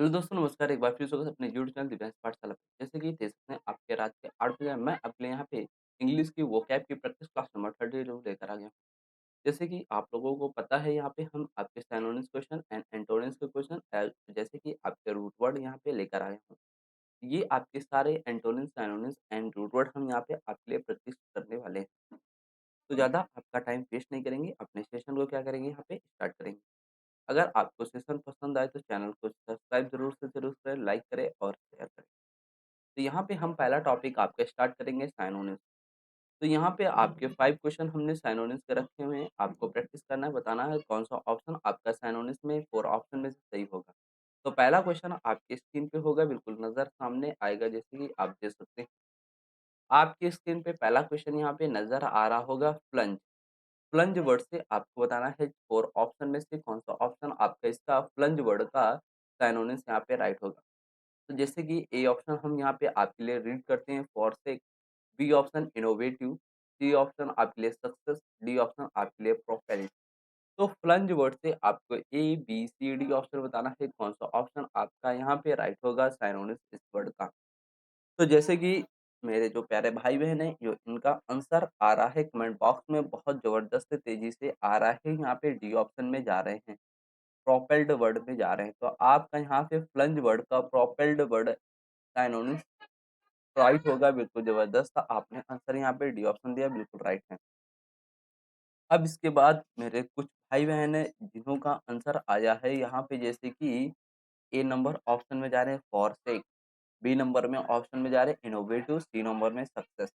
Hello दोस्तों नमस्कार, एक बार फिर स्वागत है अपने यूट्यूब चैनल दिव्यांश पाठशाला पे। जैसे कि देख सकते हैं आपके रात के 8 बजे मैं आपके लिए यहाँ पे इंग्लिश की वोकैब की प्रैक्टिस क्लास नंबर 32 लेकर आ गया हूँ। जैसे कि आप लोगों को पता है यहाँ पे हम आपके सिनोनिम्स क्वेश्चन एंड एंटोनिम्स के क्वेश्चन जैसे कि आपके रूट वर्ड यहाँ पे लेकर आया हूँ। ये आपके सारे antonyms, synonyms and root word हम यहाँ पे आपके लिए प्रैक्टिस करने वाले हैं। तो ज़्यादा आपका टाइम वेस्ट नहीं करेंगे, अपने सेशन को क्या करेंगे यहाँ पे स्टार्ट करेंगे। अगर आपको सेशन पसंद आए तो चैनल को सब्सक्राइब ज़रूर से ज़रूर करें, लाइक करें और शेयर करें। तो यहाँ पे हम पहला टॉपिक आपका स्टार्ट करेंगे साइनोनिम्स। तो यहाँ पे आपके 5 क्वेश्चन हमने साइनोनिम्स के रखे हुए हैं। आपको प्रैक्टिस करना है, बताना है कौन-सा ऑप्शन आपका साइनोनिम्स में 4 ऑप्शन में से सही होगा। तो पहला क्वेश्चन आपकी स्क्रीन पे होगा, बिल्कुल नज़र सामने आएगा जैसे कि आप देख सकते हैं। आपकी स्क्रीन पे पहला क्वेश्चन यहाँ पे नज़र आ रहा होगा फ्लंज। फ्लंज वर्ड से आपको बताना है 4 ऑप्शन में से कौन-सा ऑप्शन आपका इसका फ्लंज वर्ड का साइनोनिम्स यहाँ पे राइट होगा। तो जैसे कि ए ऑप्शन हम यहाँ पे आपके लिए रीड करते हैं forsake, B option innovative, C option आपके लिए सक्सेस, डी ऑप्शन आपके लिए प्रोपेल्ड। तो फ्लंज वर्ड से आपको ए, बी, सी, डी ऑप्शन बताना है कौन-सा ऑप्शन आपका यहाँ पे राइट होगा साइनोनिम्स इस वर्ड का। तो जैसे कि मेरे जो प्यारे भाई-बहन हैं, जो इनका आंसर आ रहा है कमेंट बॉक्स में बहुत ज़बरदस्त तेज़ी से आ रहा है, यहाँ पे डी ऑप्शन में जा रहे हैं, प्रोपेल्ड वर्ड में जा रहे हैं। तो आपका यहाँ पे फ्लंज वर्ड का प्रोपेल्ड वर्ड साइनोनिम्स राइट होगा, बिल्कुल ज़बरदस्त। आपने आंसर यहाँ पे डी ऑप्शन दिया, बिल्कुल राइट है। अब इसके बाद मेरे कुछ भाई-बहन हैं, जिन्हों का आंसर आया है यहाँ पे जैसे कि ए नंबर ऑप्शन में जा रहे हैं फॉरसेक, बी नंबर में ऑप्शन में जा रहे हैं इनोवेटिव, सी नंबर में सक्सेस।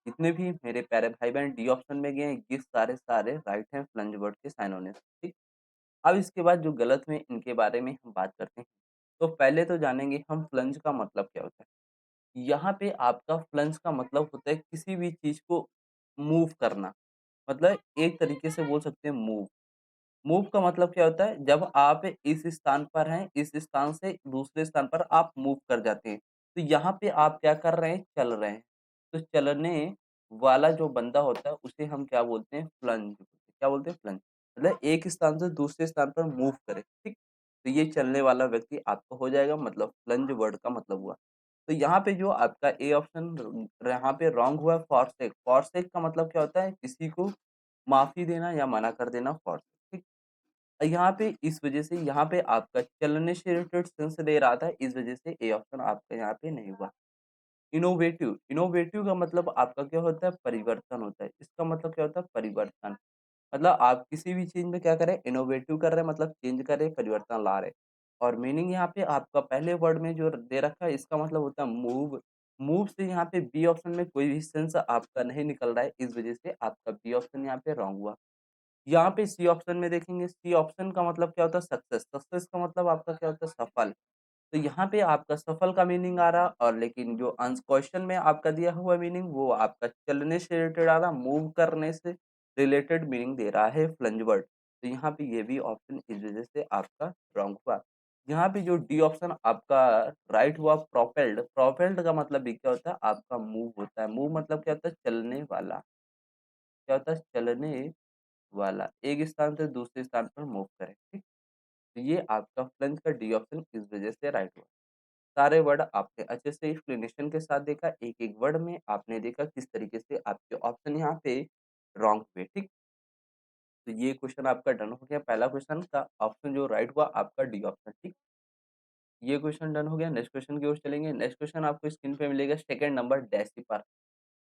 जितने भी मेरे प्यारे भाई-बहन डी ऑप्शन में गए हैं, ये सारे राइट हैं फ्लंज वर्ड के साइनोनिम्स, ठीक। अब इसके बाद जो गलत में इनके बारे में हम बात करते हैं। तो पहले तो जानेंगे हम फ्लंज का मतलब क्या होता है। यहाँ पे आपका फ्लंज का मतलब होता है किसी भी चीज़ को मूव करना, मतलब एक तरीके से बोल सकते हैं मूव। मूव का मतलब क्या होता है? जब आप इस स्थान पर हैं, इस स्थान से दूसरे स्थान पर आप मूव कर जाते हैं। तो यहाँ पे आप क्या कर रहे हैं? चल रहे हैं। तो चलने वाला जो बंदा होता है उसे हम क्या बोलते हैं? फ्लंज। क्या बोलते हैं? फ्लंज। मतलब एक स्थान से दूसरे स्थान पर मूव करे, ठीक? तो ये चलने वाला व्यक्ति आपका हो जाएगा, मतलब फ्लंज वर्ड का मतलब हुआ। तो यहाँ पे जो आपका ए ऑप्शन यहाँ पे रॉन्ग हुआ है फॉरसेक। फॉरसेक का मतलब क्या होता है? किसी को माफ़ी देना या मना कर देना, फॉरसेक, ठीक? यहाँ पे इस वजह से यहाँ पे आपका चलने से रिलेटेड सेंस दे रहा था, इस वजह से ए ऑप्शन आपका यहाँ पे नहीं हुआ। इनोवेटिव, इनोवेटिव का मतलब आपका क्या होता है? परिवर्तन होता है। इसका मतलब क्या होता है? परिवर्तन। मतलब आप किसी भी चीज़ में क्या करें? इनोवेटिव कर रहे हैं, मतलब चेंज कर रहे हैं, परिवर्तन ला रहे हैं। और मीनिंग यहाँ पे आपका पहले वर्ड में जो दे रखा है, इसका मतलब होता है मूव। मूव से यहाँ पे बी ऑप्शन में कोई भी सेंस आपका नहीं निकल रहा है, इस वजह से आपका बी ऑप्शन यहाँ पे रॉन्ग हुआ। यहाँ पे सी ऑप्शन में देखेंगे, सी ऑप्शन का मतलब क्या होता है? सक्सेस। सक्सेस का मतलब आपका क्या होता है? सफल। तो यहाँ पे आपका सफल का मीनिंग आ रहा, और लेकिन जो क्वेश्चन में आपका दिया हुआ मीनिंग वो आपका चलने से रिलेटेड आ रहा, मूव करने से रिलेटेड मीनिंग दे रहा है फ्लंज वर्ड। तो यहाँ पे ये भी ऑप्शन इस वजह से आपका रॉन्ग हुआ। यहाँ पे जो डी ऑप्शन आपका राइट हुआ, प्रोपेल्ड। प्रोपेल्ड का मतलब भी क्या होता है? आपका मूव होता है। मूव मतलब क्या होता है? चलने वाला। क्या होता है? चलने वाला, एक स्थान से दूसरे स्थान पर मूव करें, ठीक? तो ये आपका फ्लंज का डी ऑप्शन इस वजह से राइट हुआ। सारे वर्ड आपने अच्छे से एक्सप्लेनेशन के साथ देखा, एक-एक वर्ड में आपने देखा किस तरीके से आपके ऑप्शन यहाँ पे रॉन्ग हुए, ठीक? तो ये क्वेश्चन आपका डन हो गया, पहला क्वेश्चन का ऑप्शन जो राइट हुआ आपका डी ऑप्शन, ठीक? ये क्वेश्चन डन हो गया, नेक्स्ट क्वेश्चन की ओर चलेंगे। नेक्स्ट क्वेश्चन आपको स्क्रीन पे मिलेगा, सेकंड नंबर डेसिपर।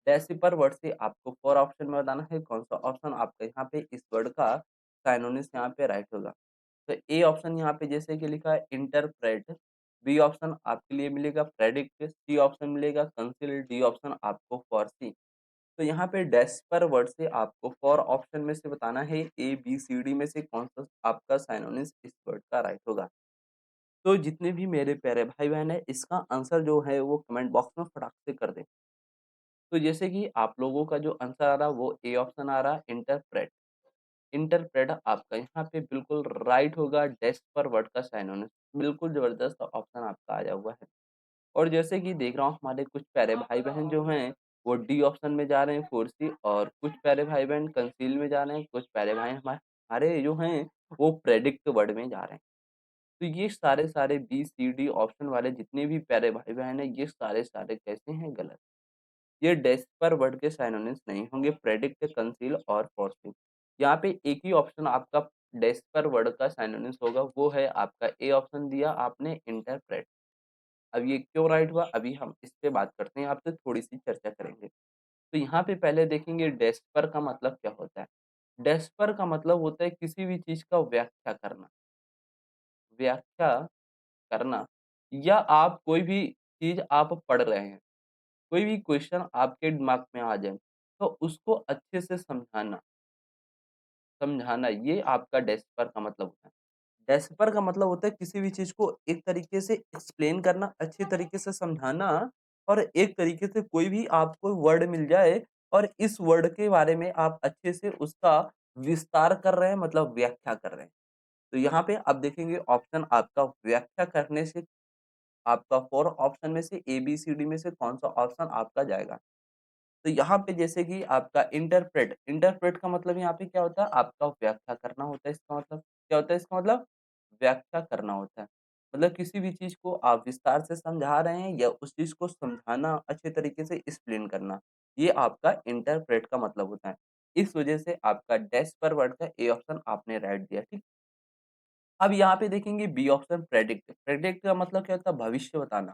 डेसिपर वर्ड से आपको 4 ऑप्शन में बताना है कौन-सा ऑप्शन आपका यहाँ पे इस वर्ड का साइनोनिम्स यहाँ पे राइट होगा। तो ए ऑप्शन यहाँ पे जैसे कि लिखा है इंटरप्रेट, बी ऑप्शन आपके लिए मिलेगा प्रेडिक्ट, सी ऑप्शन मिलेगा कंसील, डी ऑप्शन आपको फोरसी। तो यहाँ पे डेस्पर वर्ड से आपको 4 ऑप्शन में से बताना है ए, बी, सी, डी में से कौन-सा आपका साइनोनिम्स इस वर्ड का राइट होगा। तो जितने भी मेरे प्यारे भाई-बहन हैं, इसका आंसर जो है वो कमेंट बॉक्स में फटाक से कर दें। तो जैसे कि आप लोगों का जो आंसर आ रहा है वो ए ऑप्शन आ रहा है इंटरप्रेट। इंटरप्रेट आपका यहाँ पे बिल्कुल राइट होगा, डेस्क पर वर्ड का सिनोनिम। बिल्कुल ज़बरदस्त ऑप्शन आपका आया हुआ है। और जैसे कि देख रहा हूँ हमारे कुछ प्यारे भाई-बहन जो हैं, वो डी ऑप्शन में जा रहे हैं फ़ोरसी, और कुछ प्यारे भाई-बहन कंसील में जा रहे हैं, कुछ प्यारे भाई हमारे जो हैं वो प्रेडिक्ट वर्ड में जा रहे हैं। तो ये सारे-सारे बी, सी, डी ऑप्शन वाले जितने भी प्यारे भाई-बहन हैं, ये सारे-सारे कैसे हैं? गलत। ये डेस्पर वर्ड के सिनोनिम्स नहीं होंगे, प्रेडिक्ट, कंसील और फोरसीव। यहाँ पे एक ही ऑप्शन आपका डेस्पर वर्ड का सिनोनिम्स होगा, वो है आपका ए ऑप्शन दिया आपने इंटरप्रेट। अब ये क्यों राइट हुआ? अभी हम इस पे बात करते हैं, आपसे थोड़ी-सी चर्चा करेंगे। तो यहाँ पे पहले देखेंगे डेस्पर का मतलब क्या होता है? डेस्पर का मतलब होता है किसी भी चीज़ का व्याख्या करना। व्याख्या करना या आप कोई भी चीज़ आप पढ़ रहे हैं, कोई भी क्वेश्चन आपके दिमाग में आ जाए, तो उसको अच्छे से समझाना समझाना ये आपका डेस्पर का मतलब होता है। डेस्पर का मतलब होता है किसी भी चीज़ को एक तरीके से एक्सप्लेन करना, अच्छे तरीके से समझाना और एक तरीके से कोई भी आपको वर्ड मिल जाए और इस वर्ड के बारे में आप अच्छे से उसका विस्तार कर रहे हैं मतलब व्याख्या कर रहे हैं। तो यहाँ पे आप देखेंगे ऑप्शन आपका व्याख्या करने से आपका 4 ऑप्शन में से ए, बी, सी, डी में से कौन-सा ऑप्शन आपका जाएगा? तो यहाँ पे जैसे कि आपका इंटरप्रेट, इंटरप्रेट का मतलब यहाँ पे क्या होता है? आपका व्याख्या करना होता है इसका मतलब। क्या होता है इसका मतलब? व्याख्या करना होता है। मतलब किसी भी चीज़ को आप विस्तार से समझा रहे हैं या उस चीज़ को समझाना, अच्छे तरीके से एक्सप्लेन करना, ये आपका इंटरप्रेट का मतलब होता है। इस वजह से आपका डैश पर वर्ड का ए ऑप्शन आपने राइट दिया, ठीक? अब यहाँ पे देखेंगे बी ऑप्शन प्रेडिक्ट, प्रेडिक्ट का मतलब क्या होता है? भविष्य बताना।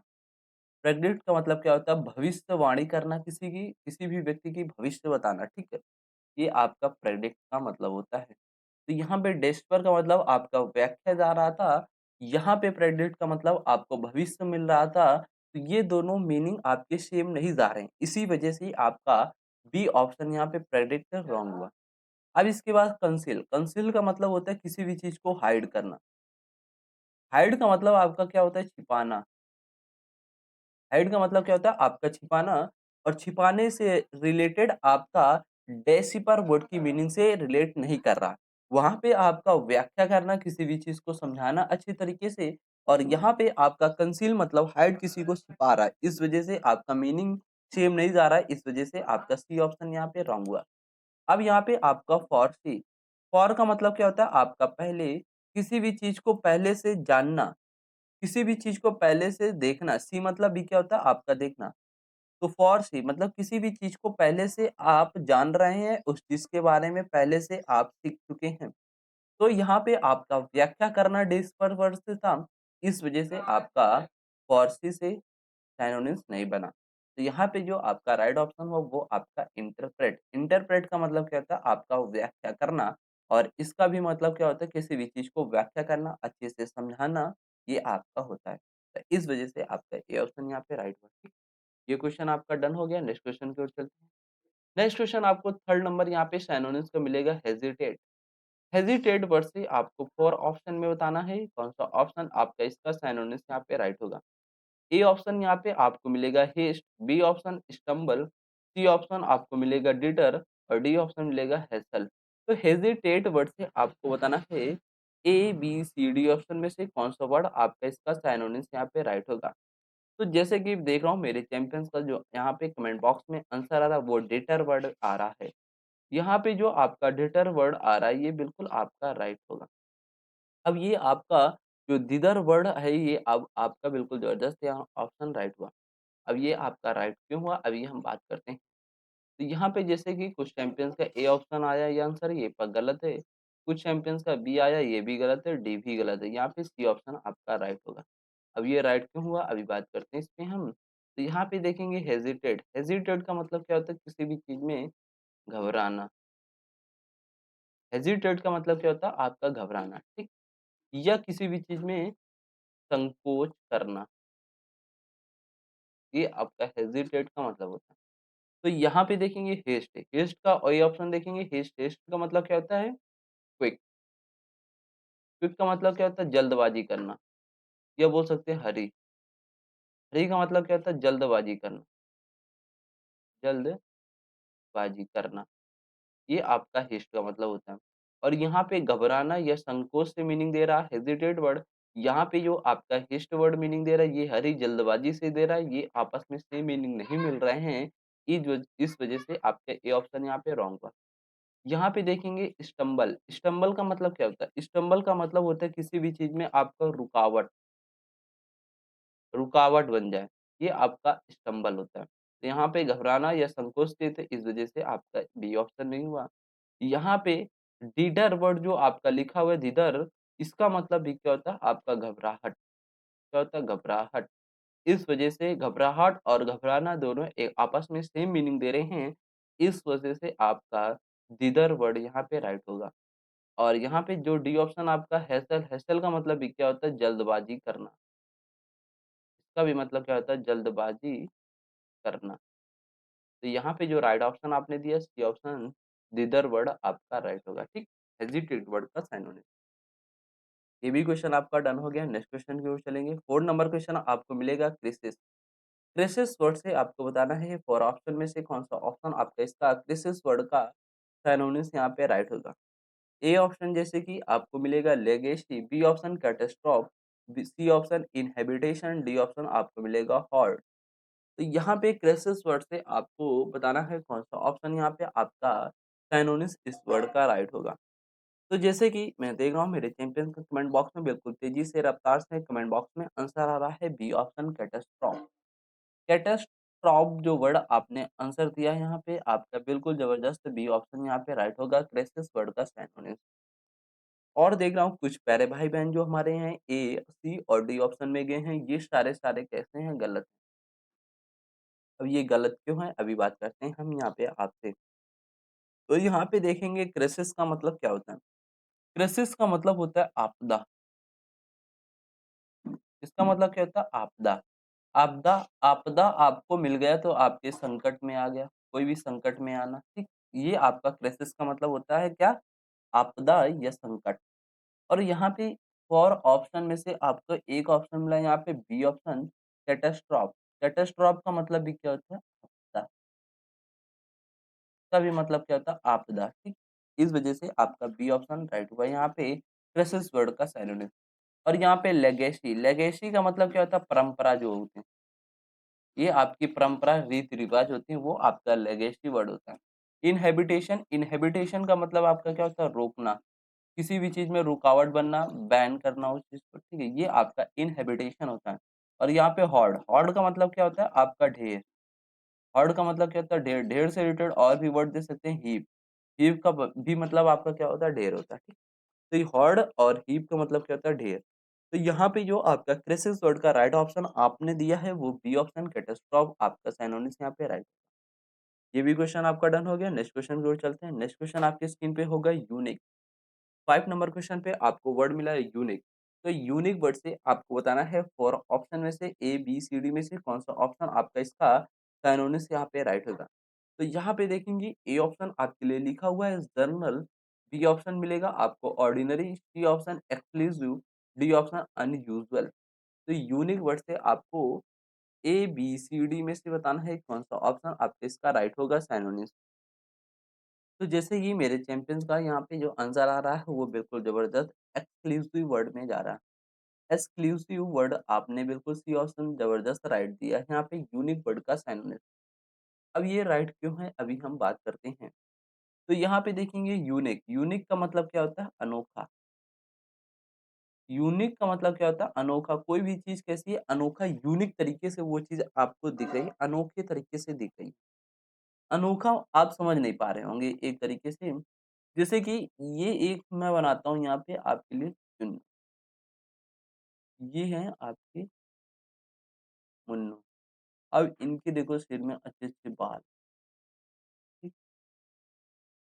प्रेडिक्ट का मतलब क्या होता है? भविष्यवाणी करना किसी भी व्यक्ति की भविष्य बताना, ठीक है? ये आपका प्रेडिक्ट का मतलब होता है। तो यहाँ पे डेस्पर का मतलब आपका व्याख्या जा रहा था, यहाँ पे प्रेडिक्ट का मतलब आपको भविष्य मिल रहा था, तो ये दोनों मीनिंग आपके सेम नहीं जा रहे हैं। इसी वजह से आपका बी ऑप्शन यहाँ पे प्रेडिक्ट रॉन्ग हुआ। अब इसके बाद कंसील, कंसील का मतलब होता है किसी भी चीज़ को हाइड करना। हाइड का मतलब आपका क्या होता है? छिपाना। हाइड का मतलब क्या होता है? आपका छिपाना और छिपाने से रिलेटेड आपका डेसिपर वर्ड की मीनिंग से रिलेट नहीं कर रहा। वहाँ पे आपका व्याख्या करना, किसी भी चीज़ को समझाना अच्छे तरीके से और यहाँ पे आपका कंसील मतलब हाइड किसी को छिपा रहा है। इस वजह से आपका मीनिंग सेम नहीं जा रहा है, इस वजह से आपका सी ऑप्शन यहाँ पे रॉन्ग हुआ। अब यहाँ पे आपका फॉर सी, फॉर का मतलब क्या होता है? आपका पहले किसी भी चीज़ को पहले से जानना। किसी भी चीज़ को पहले से देखना, सी मतलब भी क्या होता है? आपका देखना। तो फॉर सी मतलब किसी भी चीज़ को पहले से आप जान रहे हैं, उस चीज़ के बारे में पहले से आप सीख चुके हैं। तो यहाँ पे आपका व्याख्या करना डिस्पर वर्ड से था, इस वज़ह से आपका फॉर सी से सिनोनिम्स नहीं बना। तो यहाँ पे जो आपका राइट ऑप्शन हो वो आपका इंटरप्रेट, इंटरप्रेट का मतलब क्या होता है? आपका व्याख्या करना और इसका भी मतलब क्या होता है? किसी भी चीज़ को व्याख्या करना, अच्छे से समझाना, ये आपका होता है। तो इस वज़ह से आपका ए ऑप्शन यहाँ पे राइट हुआ, ठीक। ये क्वेश्चन आपका डन हो गया, नेक्स्ट क्वेश्चन की ओर चलते हैं। नेक्स्ट क्वेश्चन आपको थर्ड नंबर यहाँ पे सिनोनिम्स का मिलेगा हेजिटेट। हेजिटेट वर्ड से आपको 4 ऑप्शन में बताना है, कौन-सा ऑप्शन आपका इसका सिनोनिम्स यहाँ पे राइट होगा। ए ऑप्शन यहाँ पे आपको मिलेगा haste, B option stumble, C option आपको मिलेगा डिटर और डी ऑप्शन मिलेगा हेसल। तो हेजिटेट वर्ड से आपको बताना है A, B, C, D option में से कौन-सा वर्ड आपका इसका सिनोनिम्स यहाँ पे राइट होगा। तो जैसे कि देख रहा हूँ मेरे चैंपियंस का जो यहाँ पे कमेंट बॉक्स में आंसर आ रहा है वो डिटर वर्ड आ रहा है। यहाँ पे जो आपका डिटर वर्ड आ रहा है ये बिल्कुल आपका राइट होगा। अब ये आपका जो दिदर वर्ड है ये अब आपका बिल्कुल ज़बरदस्त यहाँ ऑप्शन राइट हुआ। अब ये आपका राइट क्यों हुआ? अभी हम बात करते हैं। तो यहाँ पे जैसे कि कुछ चैंपियंस का ए ऑप्शन आया ये आंसर ये प गलत है। कुछ चैंपियंस का बी आया ये भी गलत है, डी भी गलत है। यहाँ पे सी ऑप्शन आपका राइट होगा। अब ये राइट क्यों हुआ? अभी बात करते हैं इसपे हम। तो यहाँ पे देखेंगे हेजिटेट, हेजिटेट का मतलब क्या होता है? किसी भी चीज़ में घबराना। हेजिटेट का मतलब क्या होता है? आपका घबराना, ठीक? या किसी भी चीज़ में संकोच करना, ये आपका हेजिटेट का मतलब होता है। तो यहाँ पे देखेंगे हेस्ट, हेस्ट का ए ऑप्शन देखेंगे हेस्ट, हेस्ट का मतलब क्या होता है? क्विक, क्विक का मतलब क्या होता है? जल्दबाज़ी करना या बोल सकते हैं हरी, हरी का मतलब क्या होता है? जल्दबाज़ी करना, जल्दबाज़ी करना। ये आपका हेस्ट का मतलब होता है। और यहाँ पे घबराना या संकोच से मीनिंग दे रहा है हेजिटेट वर्ड, यहाँ पे जो आपका हेस्ट वर्ड मीनिंग दे रहा है ये हरी जल्दबाजी से दे रहा है, ये आपस में सेम मीनिंग नहीं मिल रहे हैं। इस वजह से आपका ए ऑप्शन यहाँ पे रॉन्ग हुआ। यहाँ पे देखेंगे स्टम्बल, स्टम्बल का मतलब क्या होता है? स्टम्बल का मतलब होता है किसी भी चीज़ में आपका रुकावट, रुकावट बन जाए, ये आपका स्टम्बल होता है। तो यहाँ पे घबराना या संकोच थे तो इस वज़ह से आपका बी ऑप्शन नहीं हुआ। यहाँ पे डिडर वर्ड जो आपका लिखा हुआ है डिडर, इसका मतलब भी क्या होता है? आपका घबराहट, क्या होता है? घबराहट। इस वज़ह से घबराहट और घबराना दोनों आपस में सेम मीनिंग दे रहे हैं, इस वज़ह से आपका डिडर वर्ड यहाँ पे राइट होगा। और यहाँ पे जो डी ऑप्शन आपका हैसल, हैसल का मतलब भी क्या होता है? जल्दबाज़ी करना। इसका भी मतलब क्या होता है? जल्दबाज़ी करना। तो यहाँ पे जो राइट ऑप्शन आपने दिया सी ऑप्शन जिधर वर्ड आपका राइट होगा, ठीक? हेजिटेट वर्ड का सिनोनिम। ये भी क्वेश्चन आपका डन हो गया। नेक्स्ट क्वेश्चन की ओर चलेंगे। 4 नंबर क्वेश्चन आपको मिलेगा क्रिसिस। क्रिसिस वर्ड से आपको बताना है 4 ऑप्शन में से कौन-सा ऑप्शन आपका इसका क्रिसिस वर्ड का सिनोनिम्स यहाँ पे राइट होगा। ए ऑप्शन जैसे कि आपको मिलेगा legacy, B option catastrophe, C option inhabitation, D option आपको मिलेगा हॉर्ड। तो यहाँ पे क्रेसिस वर्ड से आपको बताना है कौन-सा ऑप्शन यहाँ पे आपका सिनोनिम्स इस वर्ड का राइट होगा। तो जैसे कि मैं देख रहा हूँ मेरे चैंपियन के कमेंट बॉक्स में बिल्कुल तेज़ी से रफ्तार से कमेंट बॉक्स में आंसर आ रहा है बी ऑप्शन कैटास्ट्रॉफ। कैटास्ट्रॉफ जो वर्ड आपने आंसर दिया है यहाँ पे आपका बिल्कुल ज़बरदस्त बी ऑप्शन यहाँ पे राइट होगा क्रेसिस वर्ड का सिनोनिम्स। और देख रहा हूँ कुछ प्यारे भाई-बहन जो हमारे हैं ए, सी और डी ऑप्शन में गए हैं, ये सारे-सारे कैसे हैं? गलत। अब ये गलत क्यों है? अभी बात करते हैं हम यहाँ पे आपसे। तो यहाँ पे देखेंगे क्राइसिस का मतलब क्या होता है? क्राइसिस का मतलब होता है आपदा। इसका मतलब क्या होता है? आपदा। आपदा आपदा आपको मिल गया तो आपके संकट में आ गया, कोई भी संकट में आना, ठीक? ये आपका क्राइसिस का मतलब होता है क्या? आपदा या संकट। और यहाँ पे 4 ऑप्शन में से आपको एक ऑप्शन मिला यहाँ पे बी ऑप्शन कैटास्ट्रॉफ। कैटास्ट्रॉफ का मतलब भी क्या होता है? आपदा। का भी मतलब क्या होता है? आपदा, ठीक? इस वजह से आपका बी ऑप्शन राइट हुआ यहाँ पे क्रेसिस वर्ड का सिनोनिम। और यहाँ पे लेगेसी, लेगेसी का मतलब क्या होता है? परंपरा जो होती है, ये आपकी परंपरा रीति-रिवाज होती है, वो आपका लेगेसी वर्ड होता है। इनहैबिटेशन, इनहैबिटेशन का मतलब आपका क्या होता है? रोकना, किसी भी चीज़ में रुकावट बनना, बैन करना उस चीज़ को, ठीक है? ये आपका इनहैबिटेशन होता है। और यहाँ पे हॉर्ड, हॉर्ड का मतलब क्या होता है? आपका ढेर। हॉर्ड का मतलब क्या होता है? ढेर, ढेर से रिलेटेड और भी वर्ड दे सकते हैं हीप। हीप का भी मतलब आपका क्या होता है? ढेर होता है, ठीक? तो ये हॉर्ड और हीप का मतलब क्या होता है? ढेर। तो यहाँ पे जो आपका क्रेसिस वर्ड का राइट ऑप्शन आपने दिया है वो बी ऑप्शन कैटास्ट्रॉफ आपका सिनोनिम्स यहाँ पे राइट। ये भी क्वेश्चन आपका डन हो गया। नेक्स्ट क्वेश्चन की ओर चलते हैं। नेक्स्ट क्वेश्चन आपकी स्क्रीन पे होगा यूनिक। 5 नंबर क्वेश्चन पे आपको वर्ड मिला है यूनिक। तो यूनिक वर्ड से आपको बताना है 4 ऑप्शन में से ए, बी, सी, डी में से कौन-सा ऑप्शन आपका इसका सिनोनिम्स यहाँ पे राइट होगा। तो यहाँ पे देखेंगे ए ऑप्शन आपके लिए लिखा हुआ है जर्नल, बी ऑप्शन मिलेगा आपको ordinary, C option exclusive, D option unusual. तो यूनिक वर्ड से आपको ए, बी, सी, डी में से बताना है कौन-सा ऑप्शन आपका इसका राइट होगा सिनोनिम्स। तो जैसे ही मेरे चैंपियंस का यहाँ पे जो आंसर आ रहा है वो बिल्कुल ज़बरदस्त एक्सक्लूसिव वर्ड में जा रहा है। एक्सक्लूसिव वर्ड आपने बिल्कुल सी ऑप्शन ज़बरदस्त राइट दिया है यहाँ पे यूनिक वर्ड का सिनोनिम। अब ये राइट क्यों है अभी हम बात करते हैं। तो यहाँ पे देखेंगे यूनिक, यूनिक का मतलब क्या होता है? अनोखा। यूनिक का मतलब क्या होता है? अनोखा। कोई भी चीज़ कैसी है? अनोखा यूनिक तरीके से वो चीज़ आपको दिख रही है, अनोखे तरीके से दिख रही है। अनोखा आप समझ नहीं पा रहे होंगे एक तरीके से। जैसे कि ये एक मैं बनाता हूँ यहाँ पे आपके लिए चुन्नू। ये हैं आपके मुन्नू। अब इनके देखो सिर में अच्छे-अच्छे बाल, ठीक?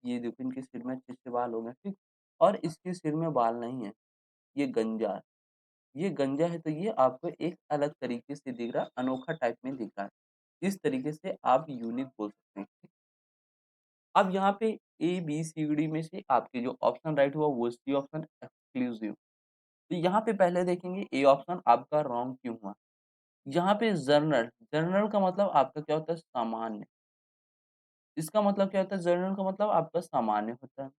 ये देखो इनके सिर में अच्छे-अच्छे बाल हो गए, ठीक? और इसके सिर में बाल नहीं है, ये गंजा है। ये गंजा है तो ये आपको एक अलग तरीके से दिख रहा है, अनोखा टाइप में दिख रहा है। इस तरीके से आप यूनिक बोल सकते हैं। अब यहाँ पे ए, बी, सी, डी में से आपके जो ऑप्शन राइट हुआ वो सी ऑप्शन एक्सक्लूसिव। तो यहाँ पे पहले देखेंगे ए ऑप्शन आपका रॉन्ग क्यों हुआ? यहाँ पे जर्नल, जर्नल का मतलब आपका क्या होता है? सामान्य। इसका मतलब क्या होता है? जर्नल का मतलब आपका सामान्य होता है।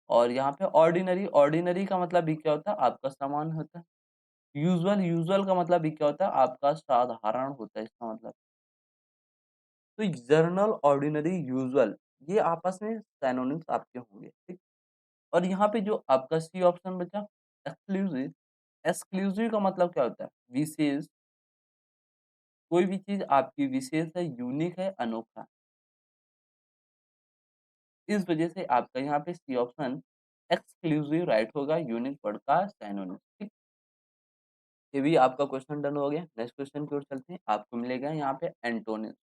और यहाँ पे ऑर्डिनरी, ऑर्डिनरी का मतलब भी क्या होता है? आपका सामान्य होता है। यूजुअल, यूजुअल का मतलब भी क्या होता है? आपका साधारण होता है इसका मतलब। तो जर्नल, ऑर्डिनरी, यूजुअल ये आपस में सिनोनिम्स आपके होंगे, ठीक? और यहाँ पे जो आपका सी ऑप्शन बचा एक्सक्लूसिव, एक्सक्लूसिव का मतलब क्या होता है? विशेष, कोई भी चीज़ आपकी विशेष है, यूनिक है, अनोखा। इस वजह से आपका यहाँ पे सी ऑप्शन एक्सक्लूसिव राइट होगा यूनिक वर्ड का सिनोनिम, ठीक? ये भी आपका क्वेश्चन डन हो गया। नेक्स्ट क्वेश्चन की ओर चलते हैं। आपको मिलेगा यहाँ पे एंटोनिम्स।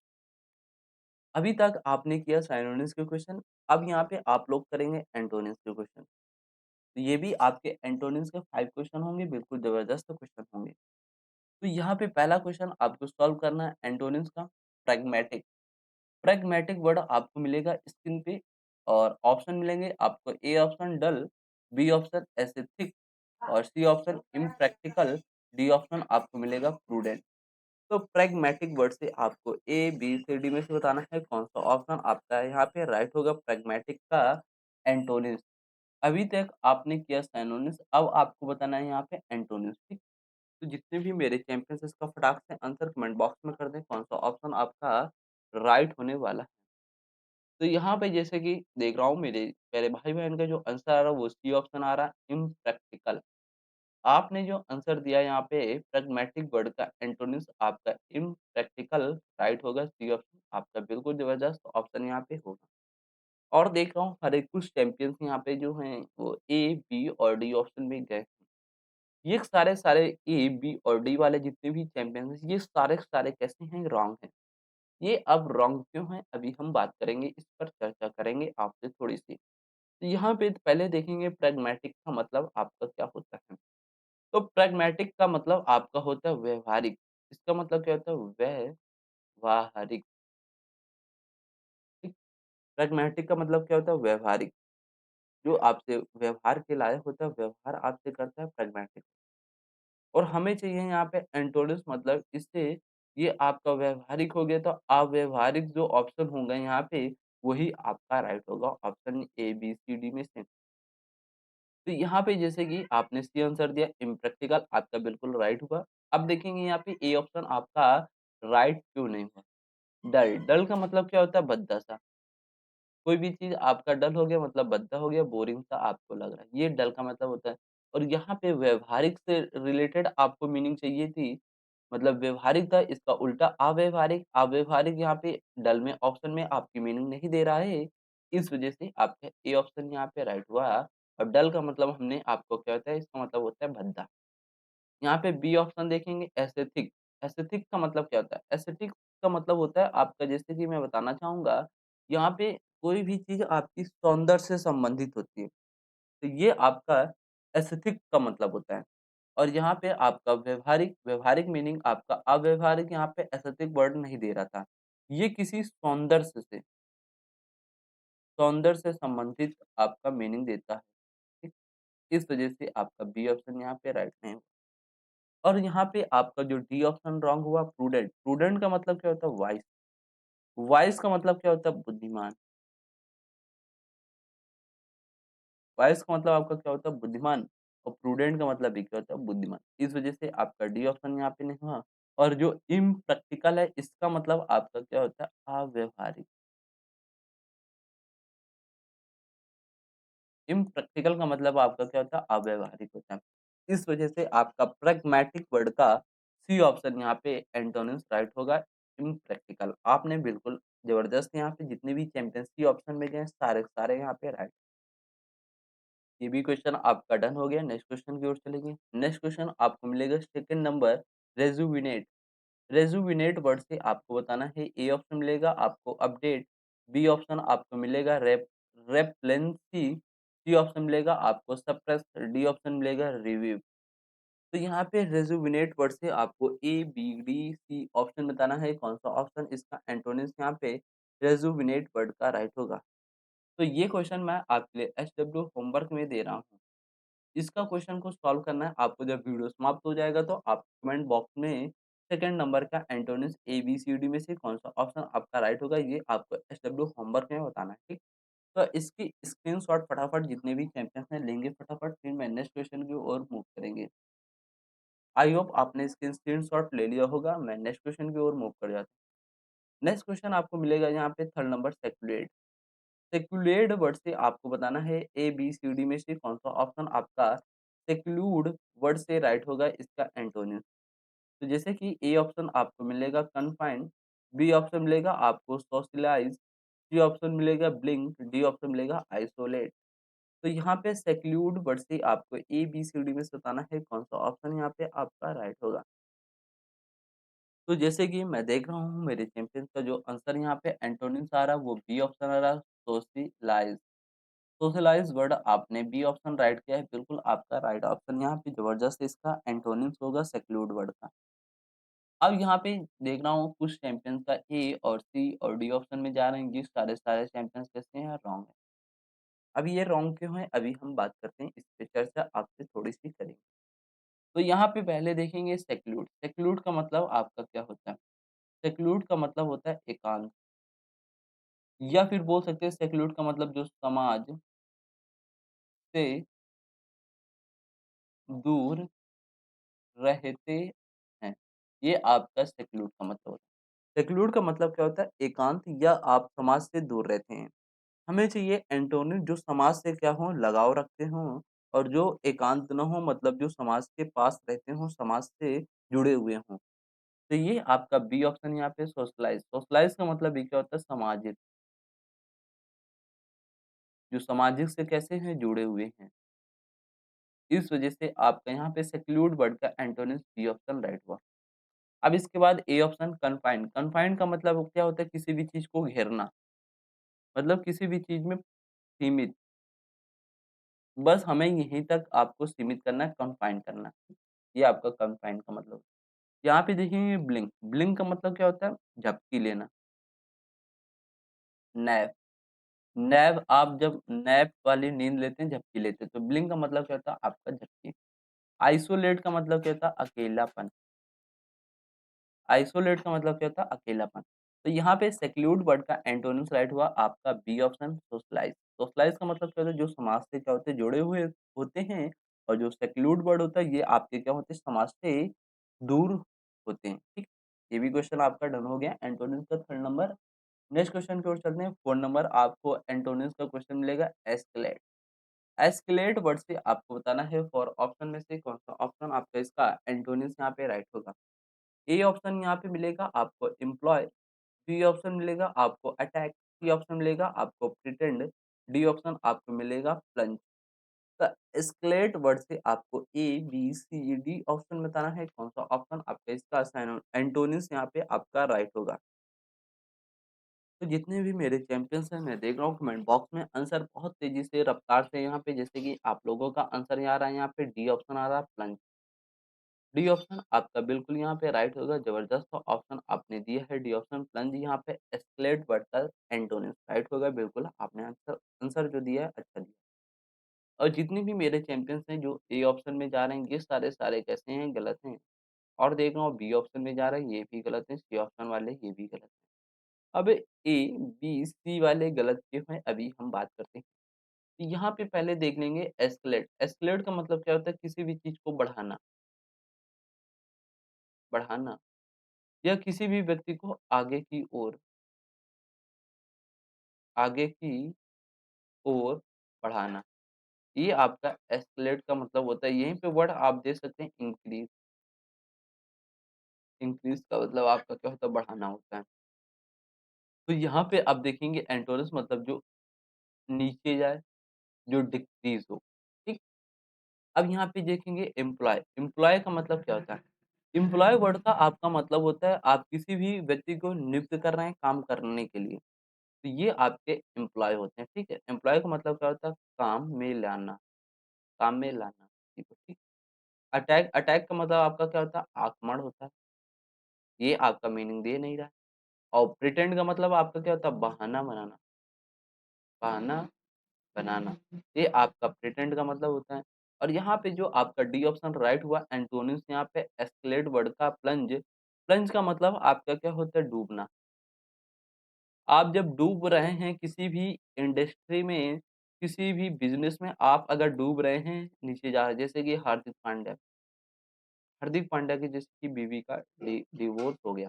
अभी तक आपने किया सिनोनिम्स के क्वेश्चन, अब यहाँ पे आप लोग करेंगे एंटोनिम्स के क्वेश्चन। तो ये भी आपके एंटोनिम्स के 5 क्वेश्चन होंगे, बिल्कुल ज़बरदस्त क्वेश्चन होंगे। तो यहाँ पे पहला क्वेश्चन आपको सॉल्व करना है एंटोनिम्स का, प्रैग्मैटिक। प्रैग्मैटिक वर्ड आपको मिलेगा स्क्रीन पे और ऑप्शन मिलेंगे आपको। A option dull, B option aesthetic और C option impractical, D option आपको मिलेगा प्रूडेंट। तो प्रैग्मैटिक वर्ड से आपको ए, बी, सी, डी में से बताना है कौन सा ऑप्शन आपका यहाँ पे राइट होगा प्रैग्मैटिक का एंटोनिम्स। अभी तक आपने किया सिनोनिम्स, अब आपको बताना है यहाँ पे एंटोनिम्स, ठीक? तो जितने भी मेरे चैंपियंस इसका फटाक से आंसर कमेंट बॉक्स में कर दें कौन सा ऑप्शन आपका राइट होने वाला है। तो यहाँ पे जैसे कि देख रहा हूँ मेरे प्यारे भाई-बहन का जो आंसर आ रहा है वो सी ऑप्शन आ रहा है इम्प्रैक्टिकल। आपने जो आंसर दिया यहाँ पे प्रैग्मैटिक वर्ड का एंटोनिम्स आपका इम्प्रैक्टिकल राइट होगा, सी ऑप्शन आपका बिल्कुल ज़बरदस्त ऑप्शन यहाँ पे होगा। और देख रहा हूँ हर एक कुछ चैंपियंस यहाँ पे जो हैं वो ए, बी और डी ऑप्शन में गए। ये सारे ए, बी और डी वाले जितने भी चैंपियंस हैं, ये सारे के सारे कैसे हैं? रॉन्ग हैं। ये अब रॉन्ग क्यों हैं? अभी हम बात करेंगे, इस पर चर्चा करेंगे आपसे थोड़ी-सी। तो यहाँ पे पहले देखेंगे प्रैग्मैटिक का मतलब आपका क्या होता है? तो प्रैग्मैटिक का मतलब आपका होता है व्यावहारिक। इसका मतलब क्या होता है? व्यावहारिक, ठीक? प्रैग्मैटिक का मतलब क्या होता है? व्यावहारिक। जो आपसे व्यवहार के लायक होता है, व्यवहार आपसे करता है प्रैग्मैटिक। और हमें चाहिए यहाँ पे एंटोनिम्स, मतलब इससे ये आपका व्यावहारिक हो गया, तो अव्यावहारिक जो ऑप्शन होंगे यहाँ पे वही आपका राइट होगा, option A, B, C, D में से। तो यहाँ पे जैसे कि आपने सी आंसर दिया इम्प्रैक्टिकल, आपका बिल्कुल राइट हुआ। अब देखेंगे यहाँ पे ए ऑप्शन आपका राइट क्यों नहीं हुआ? डल, डल का मतलब क्या होता है? भद्दा-सा। कोई भी चीज़ आपका डल हो गया मतलब भद्दा हो गया, बोरिंग सा आपको लग रहा है, ये डल का मतलब होता है। और यहाँ पे व्यावहारिक से रिलेटेड आपको मीनिंग चाहिए थी, मतलब व्यावहारिक था, इसका उल्टा अव्यावहारिक। अव्यावहारिक यहाँ पे डल में ऑप्शन में आपकी मीनिंग नहीं दे रहा है, इस वजह से आपका ए ऑप्शन यहाँ पे राइट हुआ। और डल का मतलब हमने आपको क्या होता है, इसका मतलब होता है भद्दा। यहाँ पे बी ऑप्शन देखेंगे एस्थेटिक। एस्थेटिक का मतलब क्या होता है? एस्थेटिक का मतलब होता है आपका, जैसे कि मैं बताना चाहूँगा, यहाँ पे कोई भी चीज़ आपकी सौंदर्य से संबंधित होती है, तो ये आपका एस्थेटिक का मतलब होता है। और यहाँ पे आपका व्यावहारिक, व्यावहारिक मीनिंग आपका अव्यावहारिक यहाँ पे एस्थेटिक वर्ड नहीं दे रहा था। ये किसी सौंदर्य से संबंधित आपका मीनिंग देता है, ठीक? इस वजह से आपका बी ऑप्शन यहाँ पे राइट नहीं। और यहाँ पे आपका जो डी ऑप्शन रॉन्ग हुआ प्रूडेंट। प्रूडेंट का मतलब क्या होता है? वाइज़। वाइज़ का मतलब क्या होता है? बुद्धिमान। वाइज़ का मतलब आपका क्या होता है? बुद्धिमान। और प्रूडेंट का मतलब भी क्या होता है? बुद्धिमान। इस वजह से आपका डी ऑप्शन यहाँ पे नहीं हुआ। और जो इम्प्रैक्टिकल है इसका मतलब आपका क्या होता है? अव्यावहारिक। इम्प्रैक्टिकल का मतलब आपका क्या होता है? अव्यावहारिक होता है। इस वजह से आपका प्रैग्मैटिक वर्ड का सी ऑप्शन यहाँ पे एंटोनिम्स राइट होगा, इम्प्रैक्टिकल। आपने बिल्कुल ज़बरदस्त यहाँ पे जितने भी चैंपियन सी ऑप्शन में गए सारे के सारे यहाँ पे राइट। ये भी क्वेश्चन आपका डन हो गया। नेक्स्ट क्वेश्चन की ओर चलेंगे। नेक्स्ट क्वेश्चन आपको मिलेगा second number rejuvenate. Rejuvenate word से आपको बताना है, ए ऑप्शन मिलेगा आपको अपडेट, बी ऑप्शन आपको मिलेगा रेपलेंसी, सी ऑप्शन मिलेगा आपको सप्रेस, डी ऑप्शन मिलेगा रिव्यू। तो यहाँ पे रेजुविनेट वर्ड से आपको ए, बी, डी, सी ऑप्शन बताना है कौन सा ऑप्शन इसका एंटोनिम्स यहाँ पे रेजुविनेट वर्ड का राइट होगा। तो ये क्वेश्चन मैं आपके लिए एचडब्ल्यू होमवर्क में दे रहा हूँ। इसका क्वेश्चन को सॉल्व करना है आपको। जब वीडियो समाप्त हो जाएगा तो आप कमेंट बॉक्स में सेकंड नंबर का एंटोनिम्स ए, बी, सी, डी में से कौन सा ऑप्शन आपका राइट होगा, ये आपको एचडब्ल्यू होमवर्क में बताना है, ठीक? तो इसकी स्क्रीनशॉट फटाफट जितने भी चैंपियंस हैं लेंगे फटाफट, फिर मैं नेक्स्ट क्वेश्चन की ओर मूव करेंगे। आई होप आपने इसकी स्क्रीनशॉट ले लिया होगा। मैं नेक्स्ट क्वेश्चन की ओर मूव कर जाता हूँ। नेक्स्ट क्वेश्चन आपको मिलेगा यहाँ पे थर्ड नंबर सेक्युलेट। सेक्लूडेड वर्ड से आपको बताना है ए, बी, सी, डी में से कौन-सा ऑप्शन आपका सेक्लूड वर्ड से राइट होगा इसका एंटोनिम। तो जैसे कि ए ऑप्शन आपको मिलेगा कन्फाइंड, बी ऑप्शन मिलेगा आपको सोशलाइज़, सी ऑप्शन मिलेगा ब्लिंक, डी ऑप्शन मिलेगा आइसोलेट। तो यहाँ पे सेक्लूड वर्ड से आपको ए, बी, सी, डी में से बताना है कौन-सा ऑप्शन यहाँ पे आपका राइट होगा। तो जैसे कि मैं देख रहा हूँ मेरे चैंपियंस का जो आंसर यहाँ पे एंटोनिम्स आ रहा है वो बी ऑप्शन आ रहा है सोशलाइज़। सोशलाइज़ वर्ड आपने बी ऑप्शन राइट किया है, बिल्कुल आपका राइट ऑप्शन यहाँ पे ज़बरदस्त इसका एंटोनिम्स होगा सेक्लूड वर्ड का। अब यहाँ पे देख रहा हूँ कुछ चैंपियंस का ए और सी और डी ऑप्शन में जा रहे हैं, ये सारे चैंपियंस कैसे हैं? रॉन्ग है। अब ये रॉन्ग क्यों है? अभी हम बात करते हैं, इस पे चर्चा आपसे थोड़ी-सी करेंगे। तो यहाँ पे पहले देखेंगे सेक्लूड। सेक्लूड का मतलब आपका क्या होता है? सेक्लूड का मतलब होता है एकांत या फिर बोल सकते हैं सेक्लूड का मतलब जो समाज से दूर रहते हैं, ये आपका सेक्लूड का मतलब होता है। सेक्लूड का मतलब क्या होता है? एकांत या आप समाज से दूर रहते हैं। हमें चाहिए एंटोनिम जो समाज से क्या हो लगाव रखते हों और जो एकांत ना हो मतलब जो समाज के पास रहते हों, समाज से जुड़े हुए हों। तो ये आपका बी ऑप्शन यहाँ पे सोशलाइज़। सोशलाइज़ का मतलब ये क्या होता है? सामाजिक, जो सामाजिक से कैसे हैं? जुड़े हुए हैं। इस वजह से आपका यहाँ पे सेक्लूड वर्ड का एंटोनिम्स बी ऑप्शन राइट हुआ। अब इसके बाद ए ऑप्शन कन्फाइन्ड। कन्फाइन्ड का मतलब क्या होता है? किसी भी चीज़ को घेरना, मतलब किसी भी चीज़ में सीमित। बस हमें यहीं तक आपको सीमित करना है, कन्फाइन करना है। ये आपका कन्फाइन का मतलब। यहाँ पे देखेंगे ब्लिंक। ब्लिंक का मतलब क्या होता है? झपकी लेना। नैप। नैप आप जब नैप वाली नींद लेते हैं, झपकी लेते हैं, तो ब्लिंक का मतलब क्या होता है? आपका झपकी। आइसोलेट का मतलब क्या होता है? अकेलापन। आइसोलेट का मतलब क्या होता है? अकेलापन। तो यहाँ पे सेक्लूड वर्ड का एंटोनिम्स राइट हुआ आपका बी ऑप्शन सोशलाइज़। सोशलाइज़ का मतलब क्या होता है? जो समाज से क्या होते हैं? जुड़े हुए होते हैं और जो सेक्लूड वर्ड होता है ये आपके क्या होते हैं? समाज से दूर होते हैं, ठीक? ये भी क्वेश्चन आपका डन हो गया एंटोनिम्स का थर्ड नंबर। नेक्स्ट क्वेश्चन की ओर चलते हैं। 4 नंबर आपको एंटोनिम्स का क्वेश्चन मिलेगा एस्केलेट। एस्केलेट वर्ड से आपको बताना है फॉर ऑप्शन में से कौन-सा ऑप्शन आपका इसका एंटोनिम्स यहाँ पे राइट होगा। ए ऑप्शन यहाँ पे मिलेगा आपको एम्प्लॉय, बी ऑप्शन मिलेगा आपको अटैक, सी ऑप्शन मिलेगा आपको प्रिटेंड, डी ऑप्शन आपको मिलेगा प्लंज। तो एस्केलेट वर्ड से आपको ए, बी, सी, डी ऑप्शन बताना है कौन-सा ऑप्शन आपका इसका एंटोनिम्स यहाँ पे आपका राइट होगा। तो जितने भी मेरे चैंपियंस हैं, मैं देख रहा हूँ कमेंट बॉक्स में आंसर बहुत तेज़ी से रफ्तार से यहाँ पे जैसे कि आप लोगों का आंसर यहाँ आ रहा है, यहाँ पे डी ऑप्शन आ रहा है प्लंज। डी ऑप्शन आपका बिल्कुल यहाँ पे राइट होगा, ज़बरदस्त ऑप्शन आपने दिया है डी ऑप्शन प्लंज यहाँ पे एस्केलेट वर्ड का एंटोनिम्स राइट होगा बिल्कुल आपने आंसर आंसर जो दिया है अच्छा दिया। और जितने भी मेरे चैंपियंस हैं जो ए ऑप्शन में जा रहे हैं, ये सारे कैसे हैं? गलत हैं। और देख रहा हूँ बी ऑप्शन में जा रहे हैं, ये भी गलत है, सी ऑप्शन वाले ये भी गलत है। अब ए, बी, सी वाले गलत क्यों हैं? अभी हम बात करते हैं। यहाँ पे पहले देख लेंगे एस्केलेट। एस्केलेट का मतलब क्या होता है? किसी भी चीज़ को बढ़ाना, बढ़ाना या किसी भी व्यक्ति को आगे की ओर बढ़ाना। ये आपका एस्केलेट का मतलब होता है। यहीं पे वर्ड आप दे सकते हैं इंक्रीज़। इंक्रीज़ का मतलब आपका क्या होता है? बढ़ाना होता है। तो यहाँ पे आप देखेंगे एंटोनिम्स मतलब जो नीचे जाए, जो डिक्रीज़ हो, ठीक? अब यहाँ पे देखेंगे एम्प्लॉय। एम्प्लॉय का मतलब क्या होता है? एम्प्लॉय वर्ड का आपका मतलब होता है आप किसी भी व्यक्ति को नियुक्त कर रहे हैं काम करने के लिए, तो ये आपके एम्प्लॉय होते हैं, ठीक है? एम्प्लॉय का मतलब क्या होता है? काम में लाना किसी को, ठीक? अटैक अटैक का मतलब आपका क्या होता है? आक्रमण होता है, ये आपका मीनिंग दे नहीं रहा है। और प्रिटेंड का मतलब आपका क्या होता है? बहाना बनाना, ये आपका प्रिटेंड का मतलब होता है। और यहाँ पे जो आपका डी ऑप्शन राइट हुआ एंटोनिम्स यहाँ पे एस्केलेट वर्ड का प्लंज। प्लंज का मतलब आपका क्या होता है? डूबना। आप जब डूब रहे हैं किसी भी इंडस्ट्री में, किसी भी बिज़नेस में आप अगर डूब रहे हैं, नीचे जा रहे हैं जैसे कि हार्दिक पांड्या की जैसे कि बीवी का डिवोर्स हो गया,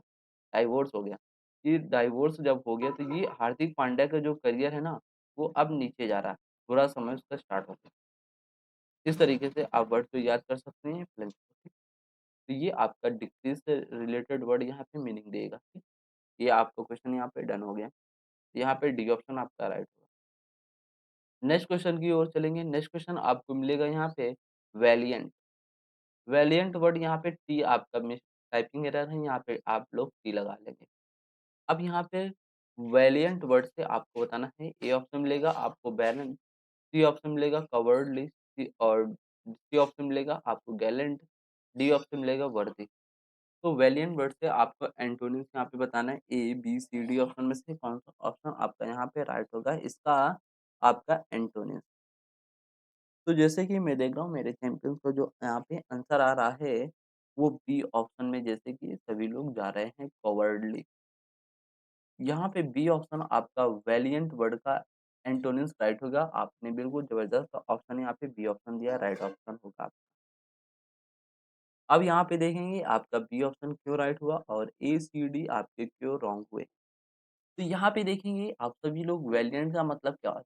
डाइवोर्स हो गया। ये डाइवोर्स जब हो गया तो ये हार्दिक पांड्या का जो करियर है ना वो अब नीचे जा रहा है, बुरा समय उसका स्टार्ट हो गया। इस तरीके से आप वर्ड को याद कर सकते हैं फ्लंक्स को, ठीक? तो ये आपका डिक्रीज़ से रिलेटेड वर्ड यहाँ पे मीनिंग देगा, ठीक? ये आपका क्वेश्चन यहाँ पे डन हो गया। यहाँ पे डी ऑप्शन आपका राइट होगा। नेक्स्ट क्वेश्चन की ओर चलेंगे। नेक्स्ट क्वेश्चन आपको मिलेगा यहाँ पे वैलिएंट। वैलिएंट वर्ड यहाँ पे टी आपका मिस टाइपिंग एरर है, यहाँ पे आप लोग टी लगा लेंगे। अब यहाँ पे वैलिएंट वर्ड से आपको बताना है, ए ऑप्शन मिलेगा आपको बैलेंट, सी ऑप्शन मिलेगा कवर्डली, सी और सी ऑप्शन मिलेगा आपको गैलेंट, डी ऑप्शन मिलेगा वर्दी। तो वैलिएंट वर्ड से आपको एंटोनिम्स यहाँ पे बताना है, A, B, C, D option में से कौन-सा ऑप्शन आपका यहाँ पे राइट होगा, इसका आपका एंटोनिम्स। तो जैसे कि मैं देख रहा हूँ मेरे चैंपियंस को जो यहाँ पे आंसर आ रहा है, वो बी ऑप्शन में जैसे कि सभी लोग जा रहे हैं कवर्डली। यहाँ पे बी ऑप्शन आपका वैलिएंट वर्ड का एंटोनिम्स राइट होगा। आपने बिल्कुल ज़बरदस्त ऑप्शन यहाँ पे बी ऑप्शन दिया, राइट ऑप्शन होगा। अब यहाँ पे देखेंगे आपका बी ऑप्शन क्यों राइट हुआ और ए, सी, डी आपके क्यों रॉन्ग हुए। तो यहाँ पे देखेंगे आप सभी लोग वैलिएंट का मतलब क्या होता है?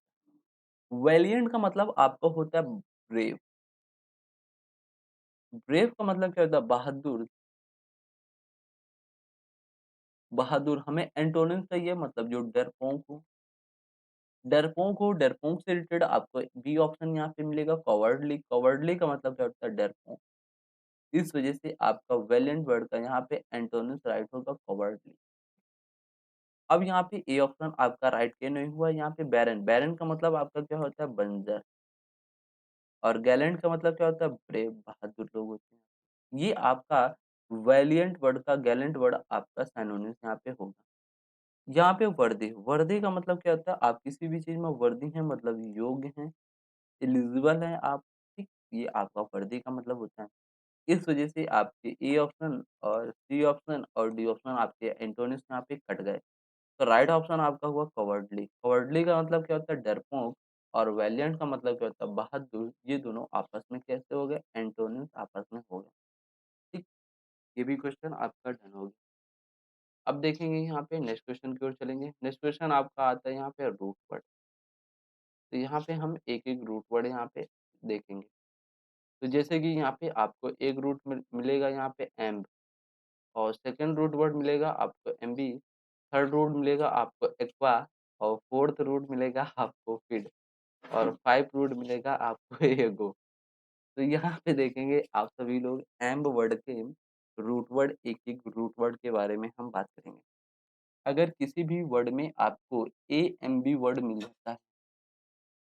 वैलिएंट का मतलब आपका होता है ब्रेव। ब्रेव का मतलब क्या होता है? बहादुर। बहादुर हमें एंटोनिम चाहिए मतलब जो डरपोक हो। डरपोक हो, डरपोक से रिलेटेड आपको बी ऑप्शन यहाँ पे मिलेगा कवर्डली। कवर्डली का मतलब क्या होता है? डरपोक। इस वजह से आपका वैलिएंट वर्ड का यहाँ पे एंटोनिम्स राइट होगा कवर्डली। अब यहाँ पे ए ऑप्शन आपका राइट क्यों नहीं हुआ? यहाँ पे बैरन। बैरन का मतलब आपका क्या होता है? बंजर। और गैलेंट का मतलब क्या होता है? ब्रेव, बहादुर लोग होते हैं। ये आपका वैलिएंट वर्ड का गैलेंट वर्ड आपका सिनोनिम्स यहाँ पे होगा। यहाँ पे वर्दी, वर्दी का मतलब क्या होता है? आप किसी भी चीज़ में वर्दी हैं मतलब योग्य हैं, एलिजिबल हैं आप, ठीक? ये आपका वर्दी का मतलब होता है। इस वजह से आपके ए ऑप्शन और सी ऑप्शन और डी ऑप्शन आपके एंटोनिम्स यहाँ पे कट गए। तो राइट ऑप्शन आपका हुआ कवर्डली। कवर्डली का मतलब क्या होता है? डरपोक। और वैलिएंट का मतलब क्या होता है? बहादुर। ये दोनों आपस में कैसे हो गए? एंटोनिम्स आपस में हो गए, ठीक? ये भी क्वेश्चन आपका डन हो गया। अब देखेंगे यहाँ पे नेक्स्ट क्वेश्चन की ओर चलेंगे। नेक्स्ट क्वेश्चन आपका आता है यहाँ पे रूट वर्ड। तो यहाँ पे हम एक-एक रूट वर्ड यहाँ पे देखेंगे। तो जैसे कि यहाँ पे आपको एक रूट मिलेगा यहाँ पे एम्ब और सेकंड रूट वर्ड मिलेगा आपको एमबी, थर्ड रूट मिलेगा आपको एक्वा और फोर्थ रूट मिलेगा आपको फीड और 5 रूट मिलेगा आपको एगो। तो यहाँ पे देखेंगे आप सभी लोग एम्ब वर्ड के रूट वर्ड एक-एक रूट वर्ड के बारे में हम बात करेंगे। अगर किसी भी वर्ड में आपको एएमबी वर्ड मिल जाता है,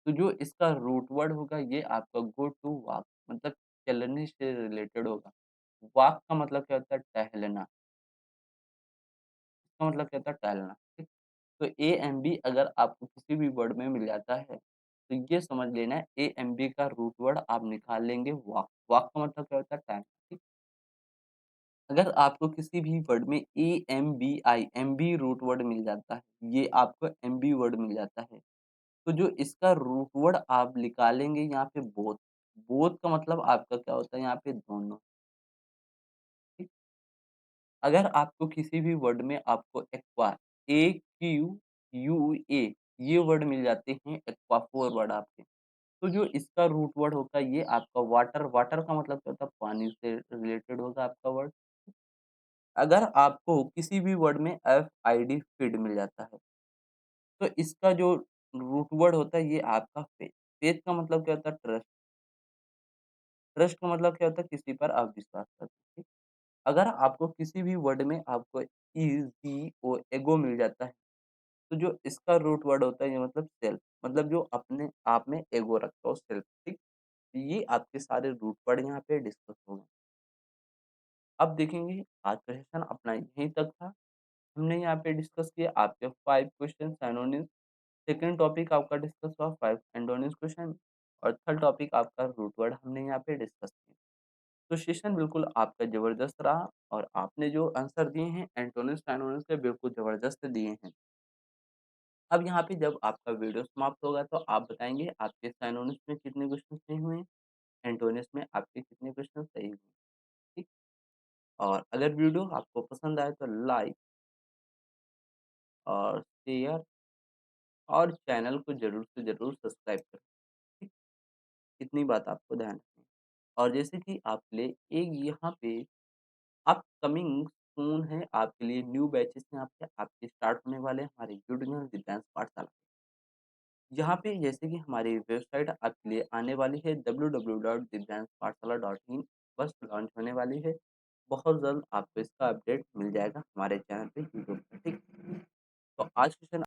तो जो इसका रूट वर्ड होगा ये आपका गो टू वॉक मतलब चलने से रिलेटेड होगा। वॉक का मतलब क्या होता है? टहलना। इसका मतलब क्या होता है? टहलना, ठीक? तो एएमबी अगर आपको किसी भी वर्ड में मिल जाता है, तो ये समझ लेना है एएमबी का रूट वर्ड आप निकाल लेंगे वॉक। वॉक का मतलब क्या होता है? टहलना, ठीक? अगर आपको किसी भी वर्ड में एएमबीआई एमबी रूट वर्ड मिल जाता है, ये आपको एमबी वर्ड मिल जाता है, तो जो इसका रूट वर्ड आप निकालेंगे यहाँ पे बोथ। बोथ का मतलब आपका क्या होता है? यहाँ पे दोनों, ठीक? अगर आपको किसी भी वर्ड में आपको एक्वा AQUA ये वर्ड मिल जाते हैं एक्वा 4 वर्ड आपके, तो जो इसका रूट वर्ड होता है ये आपका वाटर। वाटर का मतलब क्या होता है? पानी से रिलेटेड होगा आपका वर्ड। अगर आपको किसी भी वर्ड में FID फीड मिल जाता है, तो इसका जो रूट वर्ड होता है ये आपका फेथ। फेथ का मतलब क्या होता है? ट्रस्ट। ट्रस्ट का मतलब क्या होता है? किसी पर आप विश्वास करते हैं, ठीक? अगर आपको किसी भी वर्ड में आपको ईज़ी एगो मिल जाता है, तो जो इसका रूट वर्ड होता है ये मतलब सेल्फ मतलब जो अपने आप में एगो रखता हो सेल्फ, ठीक? ये आपके सारे रूट वर्ड यहाँ पे डिस्कस हो गए। अब देखेंगे आज का सेशन अपना यहीं तक था। हमने यहाँ पे डिस्कस किया आपके 5 क्वेश्चन सिनोनिम्स। सेकंड टॉपिक आपका डिस्कस हुआ 5 एंटोनिम्स क्वेश्चन और थर्ड टॉपिक आपका रूट वर्ड हमने यहाँ पे डिस्कस किया। तो सेशन बिल्कुल आपका ज़बरदस्त रहा और आपने जो आंसर दिए हैं एंटोनिम्स सिनोनिम्स के बिल्कुल ज़बरदस्त दिए हैं। अब यहाँ पे जब आपका वीडियो समाप्त होगा तो आप बताएँगे आपके सिनोनिम्स में कितने क्वेश्चन सही हुए, एंटोनिम्स में आपके कितने क्वेश्चन सही हुए, ठीक? और अगर वीडियो आपको पसंद आए तो लाइक और शेयर और चैनल को ज़रूर से ज़रूर सब्सक्राइब करें, ठीक? इतनी बात आपको ध्यान रखनी है। और जैसे कि आपके लिए एक यहाँ पे अपकमिंग सून है आपके लिए न्यू बैचेज़ हैं आपके स्टार्ट होने वाले हैं हमारे यूट्यूब चैनल दिव्यांश पाठशाला। यहाँ पे जैसे कि हमारी वेबसाइट आपके लिए आने वाली है www.divyanspathshala.in बस लॉन्च होने वाली है। बहुत जल्द आपको इसका अपडेट मिल जाएगा हमारे चैनल पे यूट्यूब पे, ठीक? तो आज के सेशन